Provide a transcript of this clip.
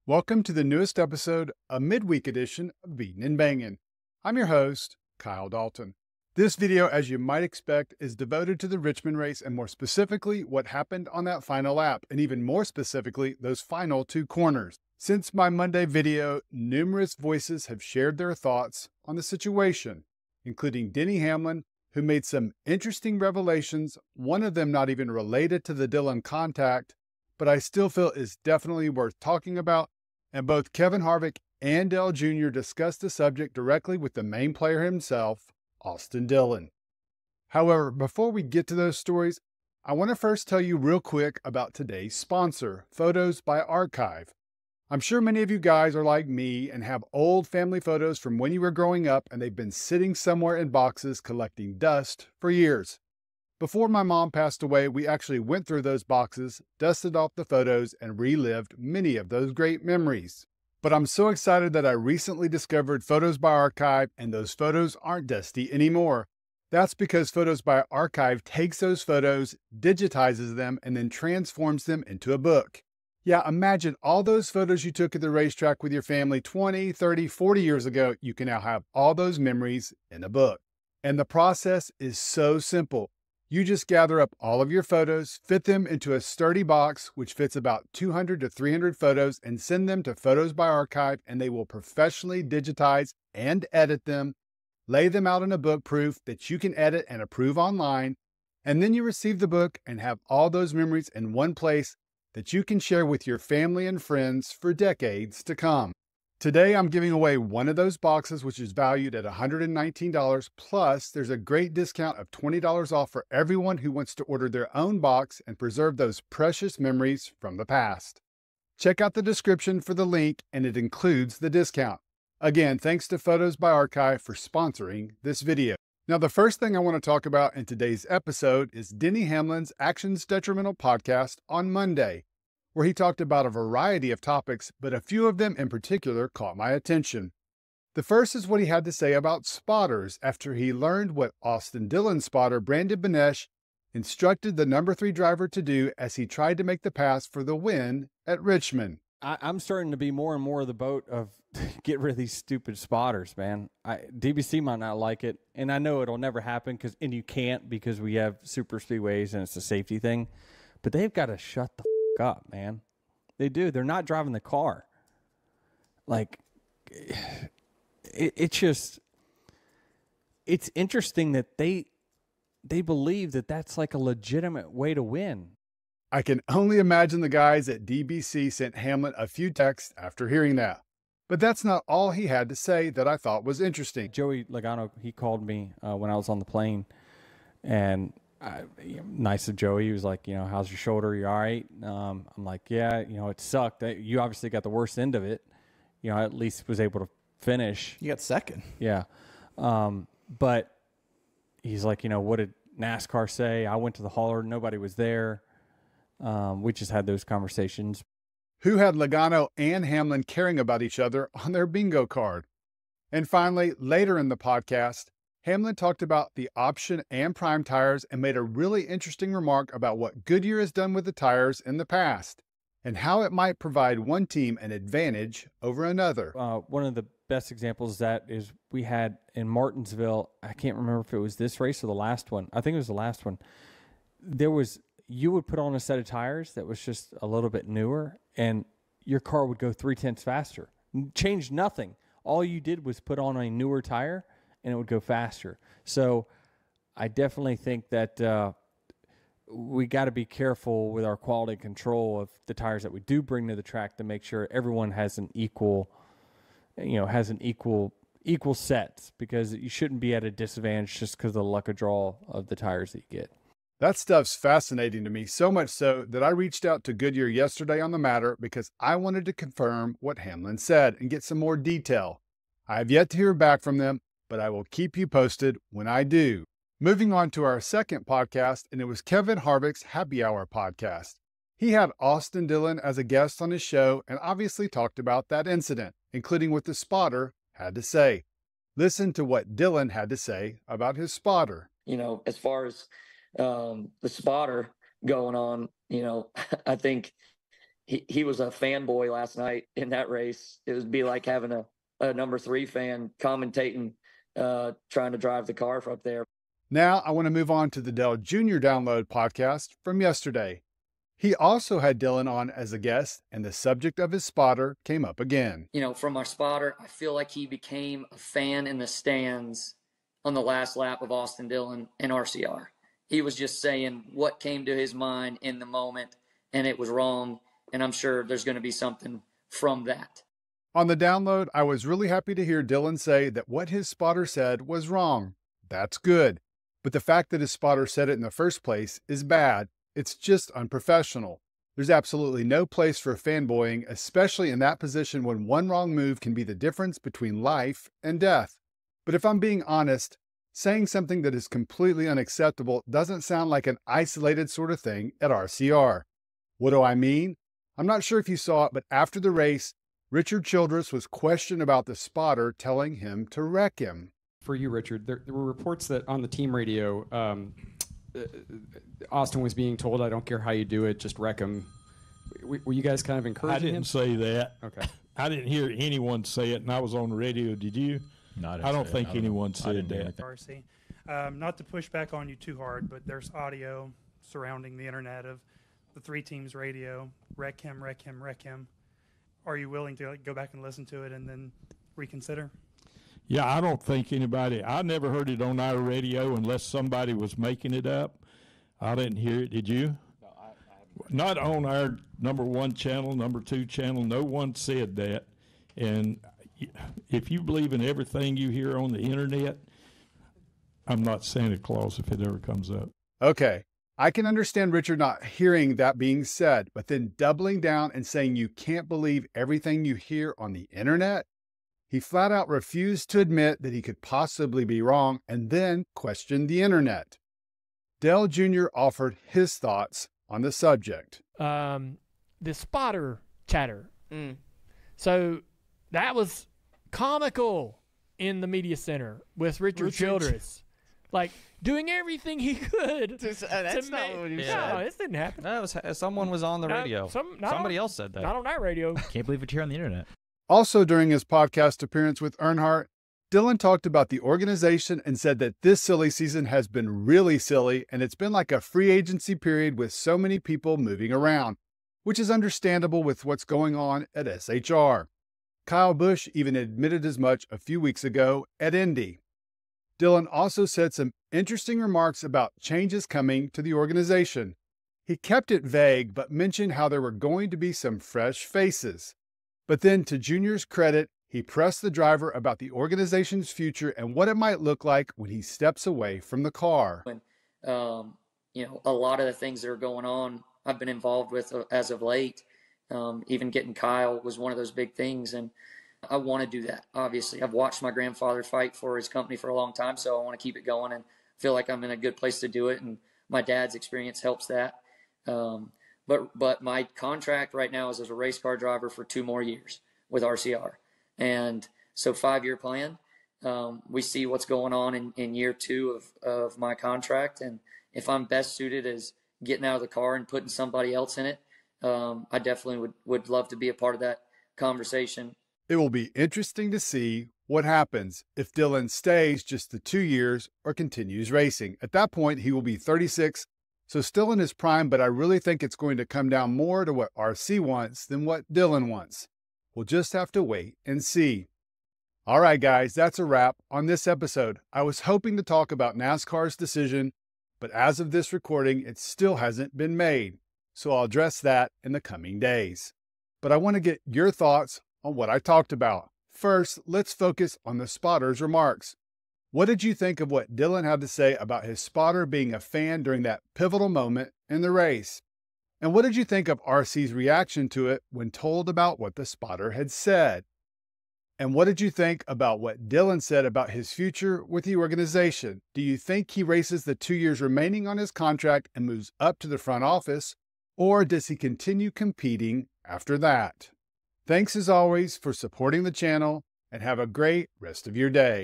Welcome to the newest episode, a midweek edition of Beatin' and Bangin'. I'm your host, Kyle Dalton. This video, as you might expect, is devoted to the Richmond race and more specifically what happened on that final lap, and even more specifically, those final two corners. Since my Monday video, numerous voices have shared their thoughts on the situation, including Denny Hamlin, who made some interesting revelations, one of them not even related to the Dillon contact, but I still feel is definitely worth talking about. And both Kevin Harvick and Dale Jr. discussed the subject directly with the main player himself, Austin Dillon. However, before we get to those stories, I want to first tell you real quick about today's sponsor, Photos by Archive. I'm sure many of you guys are like me and have old family photos from when you were growing up and they've been sitting somewhere in boxes collecting dust for years. Before my mom passed away, we actually went through those boxes, dusted off the photos, and relived many of those great memories. But I'm so excited that I recently discovered Photos by Archive, and those photos aren't dusty anymore. That's because Photos by Archive takes those photos, digitizes them, and then transforms them into a book. Yeah, imagine all those photos you took at the racetrack with your family 20, 30, 40 years ago. You can now have all those memories in a book. And the process is so simple. You just gather up all of your photos, fit them into a sturdy box, which fits about 200 to 300 photos, and send them to Photos by Archive, and they will professionally digitize and edit them, lay them out in a book proof that you can edit and approve online, and then you receive the book and have all those memories in one place that you can share with your family and friends for decades to come. Today, I'm giving away one of those boxes, which is valued at $119, plus there's a great discount of $20 off for everyone who wants to order their own box and preserve those precious memories from the past. Check out the description for the link, and it includes the discount. Again, thanks to Photos by Archive for sponsoring this video. Now, the first thing I want to talk about in today's episode is Denny Hamlin's Actions Detrimental podcast on Monday, where he talked about a variety of topics, but a few of them in particular caught my attention. The first is what he had to say about spotters after he learned what Austin Dillon spotter Brandon Benesh instructed the number 3 driver to do as he tried to make the pass for the win at Richmond. I'm starting to be more and more of the boat of get rid of these stupid spotters, man. DBC might not like it, and I know it'll never happen and you can't because we have super speedways and it's a safety thing, but they've got to shut the up, man. They do. They're not driving the car. Like, it's just, it's interesting that they believe that that's like a legitimate way to win. I can only imagine the guys at DBC sent Hamlin a few texts after hearing that. But that's not all he had to say that I thought was interesting. Joey Logano, he called me when I was on the plane, and nice of Joey. He was like, how's your shoulder? You all right? I'm like, yeah, it sucked. You obviously got the worst end of it. At least was able to finish. You got second. Yeah. But he's like, what did NASCAR say? I went to the hauler. Nobody was there. We just had those conversations. Who had Logano and Hamlin caring about each other on their bingo card? And finally, later in the podcast, Hamlin talked about the option and prime tires and made a really interesting remark about what Goodyear has done with the tires in the past and how it might provide one team an advantage over another. One of the best examples of that is we had in Martinsville, I can't remember if it was this race or the last one. I think it was the last one. You would put on a set of tires that was just a little bit newer and your car would go 0.3 faster. Changed nothing. All you did was put on a newer tire and it would go faster. So I definitely think that we got to be careful with our quality control of the tires that we do bring to the track to make sure everyone has an equal sets, because you shouldn't be at a disadvantage just because of the luck of draw of the tires that you get. That stuff's fascinating to me, so much so that I reached out to Goodyear yesterday on the matter because I wanted to confirm what Hamlin said and get some more detail. I have yet to hear back from them, but I will keep you posted when I do. Moving on to our second podcast, and it was Kevin Harvick's Happy Hour podcast. He had Austin Dillon as a guest on his show and obviously talked about that incident, including what the spotter had to say. Listen to what Dillon had to say about his spotter. As far as the spotter going on, I think he was a fanboy last night in that race. It would be like having a number 3 fan commentating, trying to drive the car up there. Now I want to move on to the Dell Jr. Download podcast from yesterday. He also had Dillon on as a guest, and the subject of his spotter came up again. You know, from our spotter, I feel like he became a fan in the stands on the last lap of Austin Dillon and RCR. He was just saying what came to his mind in the moment, and it was wrong. And I'm sure there's going to be something from that. On the download, I was really happy to hear Dillon say that what his spotter said was wrong. That's good. But the fact that his spotter said it in the first place is bad. It's just unprofessional. There's absolutely no place for fanboying, especially in that position when one wrong move can be the difference between life and death. But if I'm being honest, saying something that is completely unacceptable doesn't sound like an isolated sort of thing at RCR. What do I mean? I'm not sure if you saw it, but after the race, Richard Childress was questioned about the spotter telling him to wreck him. For you, Richard, there were reports that on the team radio, Austin was being told, "I don't care how you do it, just wreck him." Were you guys kind of encouraging him? I didn't say that. Okay. I didn't hear anyone say it, and I was on the radio. Did you? No, I don't think anyone said that. RC. Not to push back on you too hard, but there's audio surrounding the internet of the 3 teams radio. Wreck him, wreck him, wreck him. Are you willing to go back and listen to it and then reconsider? Yeah, I don't think anybody. I never heard it on our radio unless somebody was making it up. I didn't hear it. Did you? No, I Not on our number 1 channel, number 2 channel. No one said that. And if you believe in everything you hear on the internet, I'm not Santa Claus if it ever comes up. Okay, I can understand Richard not hearing that being said, but then doubling down and saying you can't believe everything you hear on the internet? He flat out refused to admit that he could possibly be wrong and then questioned the internet. Dell Jr. offered his thoughts on the subject. The spotter chatter. So that was comical in the media center with Richard Childress. Like, doing everything he could. That's not what he said. No, this didn't happen. No, someone was on the radio. Somebody else said that. Not on our radio. Can't believe it's here on the internet. Also, during his podcast appearance with Earnhardt, Dillon talked about the organization and said that this silly season has been really silly and it's been like a free agency period with so many people moving around, which is understandable with what's going on at SHR. Kyle Busch even admitted as much a few weeks ago at Indy. Dillon also said some interesting remarks about changes coming to the organization. He kept it vague but mentioned how there were going to be some fresh faces. But then, to Junior's credit, he pressed the driver about the organization's future and what it might look like when he steps away from the car. A lot of the things that are going on, I've been involved with as of late. Even getting Kyle was one of those big things, and I want to do that. Obviously, I've watched my grandfather fight for his company for a long time, so I want to keep it going and feel like I'm in a good place to do it. And my dad's experience helps that. But my contract right now is as a race car driver for 2 more years with RCR. And so 5-year plan, we see what's going on in year 2 of my contract. And if I'm best suited as getting out of the car and putting somebody else in it, I definitely would love to be a part of that conversation. It will be interesting to see what happens if Dillon stays just the 2 years or continues racing. At that point, he will be 36, so still in his prime, but I really think it's going to come down more to what RC wants than what Dillon wants. We'll just have to wait and see. All right, guys, that's a wrap on this episode. I was hoping to talk about NASCAR's decision, but as of this recording, it still hasn't been made, so I'll address that in the coming days. But I want to get your thoughts on what I talked about. First, let's focus on the spotter's remarks. What did you think of what Dillon had to say about his spotter being a fan during that pivotal moment in the race? And what did you think of RC's reaction to it when told about what the spotter had said? And what did you think about what Dillon said about his future with the organization? Do you think he races the 2 years remaining on his contract and moves up to the front office, or does he continue competing after that? Thanks as always for supporting the channel, and have a great rest of your day.